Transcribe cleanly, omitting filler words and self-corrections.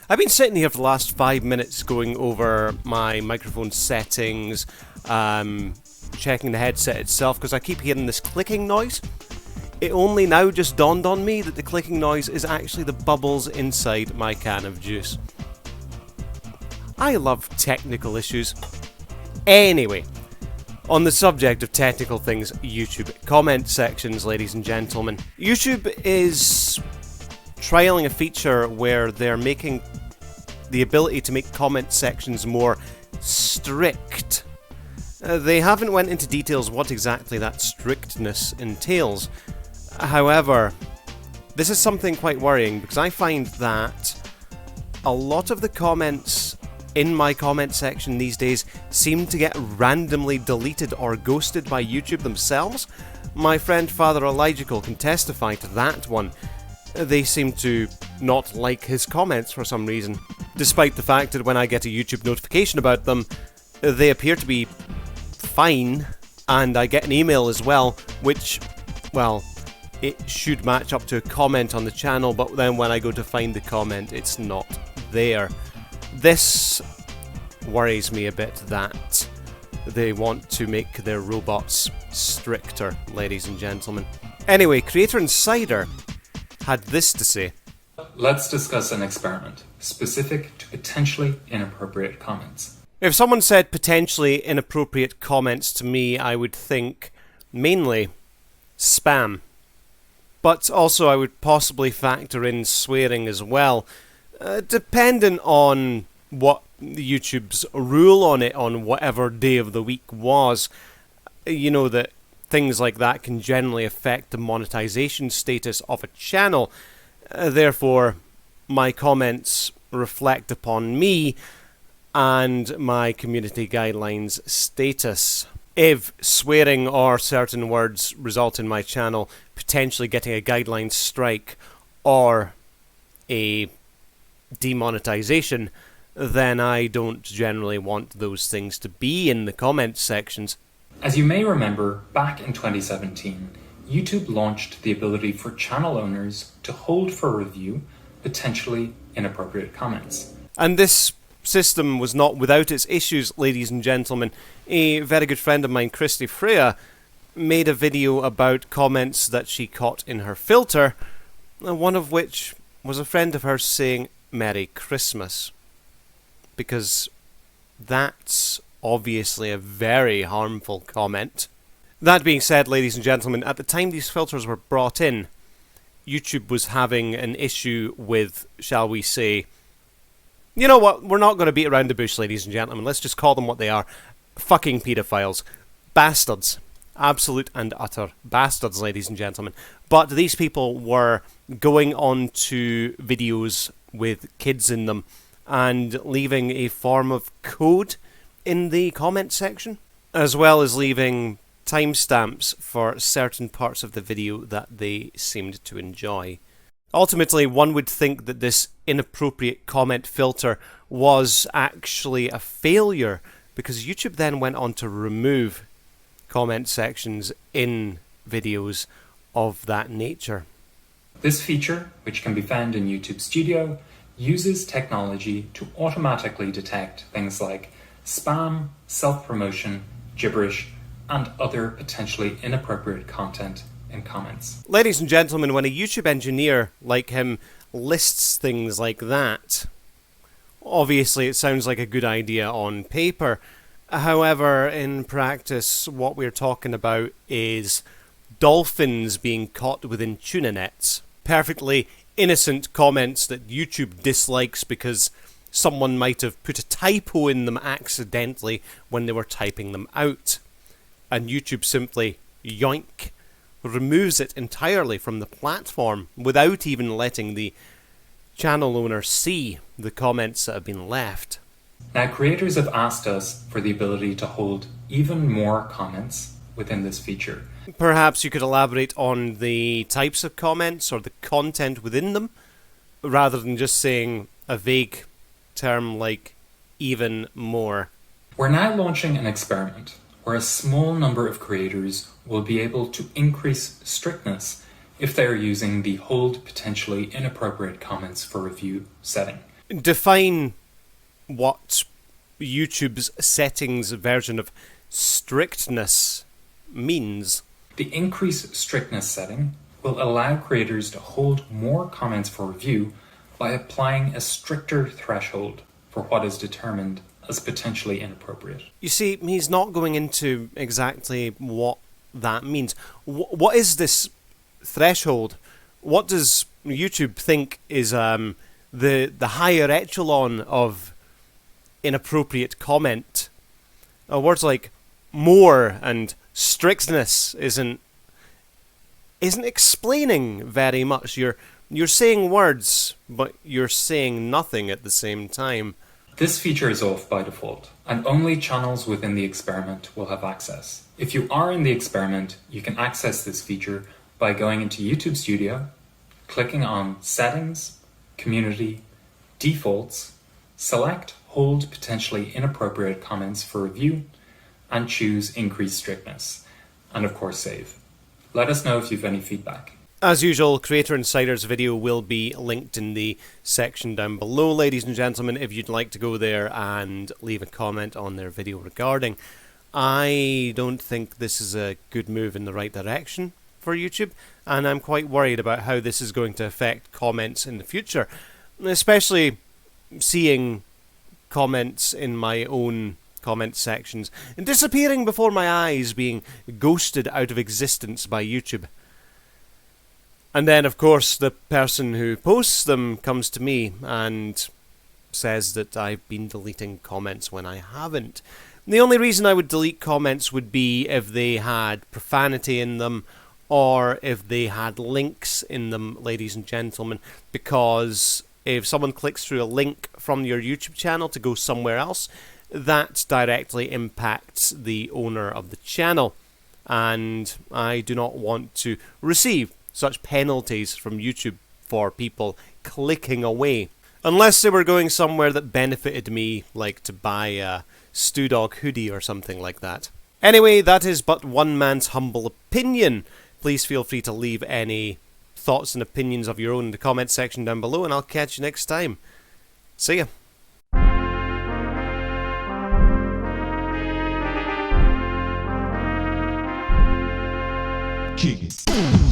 I've been sitting here for the last 5 minutes going over my microphone settings, checking the headset itself, because I keep hearing this clicking noise. It only now just dawned on me that the clicking noise is actually the bubbles inside my can of juice. I love technical issues. Anyway, on the subject of technical things, YouTube comment sections, ladies and gentlemen. YouTube is trialing a feature where they're making the ability to make comment sections more strict. They haven't went into details what exactly that strictness entails. However, this is something quite worrying because I find that a lot of the comments in my comment section these days seem to get randomly deleted or ghosted by YouTube themselves. My friend Father Elijah can testify to that one. They seem to not like his comments for some reason, despite the fact that when I get a YouTube notification about them, they appear to be fine, and I get an email as well, which, well, it should match up to a comment on the channel, but then when I go to find the comment, it's not there. This worries me a bit that they want to make their robots stricter, ladies and gentlemen. Anyway, Creator Insider had this to say. Let's discuss an experiment specific to potentially inappropriate comments. If someone said potentially inappropriate comments to me, I would think mainly spam. But also I would possibly factor in swearing as well, depending on what YouTube's rule on it on whatever day of the week was. You know that things like that can generally affect the monetization status of a channel. Therefore, my comments reflect upon me and my community guidelines status. If swearing or certain words result in my channel potentially getting a guideline strike or a demonetization, then I don't generally want those things to be in the comment sections. As you may remember, back in 2017, YouTube launched the ability for channel owners to hold for review potentially inappropriate comments. And this system was not without its issues, ladies and gentlemen. A very good friend of mine, Christy Freya, made a video about comments that she caught in her filter, one of which was a friend of hers saying Merry Christmas. Because that's obviously a very harmful comment. That being said, ladies and gentlemen, at the time these filters were brought in, YouTube was having an issue with, shall we say, you know what, we're not going to beat around the bush, ladies and gentlemen, let's just call them what they are. Fucking paedophiles. Bastards. Absolute and utter bastards, ladies and gentlemen. But these people were going on to videos with kids in them and leaving a form of code in the comment section, as well as leaving timestamps for certain parts of the video that they seemed to enjoy. Ultimately, one would think that this inappropriate comment filter was actually a failure, because YouTube then went on to remove comment sections in videos of that nature. This feature, which can be found in YouTube Studio, uses technology to automatically detect things like spam, self-promotion, gibberish, and other potentially inappropriate content in comments. Ladies and gentlemen, when a YouTube engineer like him lists things like that, obviously it sounds like a good idea on paper. However, in practice, what we're talking about is dolphins being caught within tuna nets. Perfectly innocent comments that YouTube dislikes because someone might have put a typo in them accidentally when they were typing them out. And YouTube simply, yoink, removes it entirely from the platform without even letting the channel owner see the comments that have been left. Now, creators have asked us for the ability to hold even more comments within this feature. Perhaps you could elaborate on the types of comments or the content within them, rather than just saying a vague term like even more. We're now launching an experiment where a small number of creators will be able to increase strictness if they are using the hold potentially inappropriate comments for review setting. Define what YouTube's settings version of strictness means. The increase strictness setting will allow creators to hold more comments for review by applying a stricter threshold for what is determined as potentially inappropriate. You see, he's not going into exactly what that means. What is this threshold? What does YouTube think is the higher echelon of inappropriate comment? Words like more and strictness isn't explaining very much. You're saying words, but you're saying nothing at the same time. This feature is off by default, and only channels within the experiment will have access. If you are in the experiment, you can access this feature by going into YouTube Studio, clicking on Settings, Community, Defaults, select Hold Potentially Inappropriate Comments for Review, and choose Increase Strictness, and of course save. Let us know if you have any feedback. As usual, Creator Insider's video will be linked in the section down below, ladies and gentlemen, if you'd like to go there and leave a comment on their video regarding. I don't think this is a good move in the right direction for YouTube, and I'm quite worried about how this is going to affect comments in the future, especially seeing comments in my own comment sections and disappearing before my eyes, being ghosted out of existence by YouTube. And then, of course, the person who posts them comes to me and says that I've been deleting comments when I haven't. The only reason I would delete comments would be if they had profanity in them, or if they had links in them, ladies and gentlemen, because if someone clicks through a link from your YouTube channel to go somewhere else, that directly impacts the owner of the channel, and I do not want to receive such penalties from YouTube for people clicking away. Unless they were going somewhere that benefited me, like to buy a StooDogg hoodie or something like that. Anyway, that is but one man's humble opinion. Please feel free to leave any thoughts and opinions of your own in the comment section down below, and I'll catch you next time. See ya. Kick it.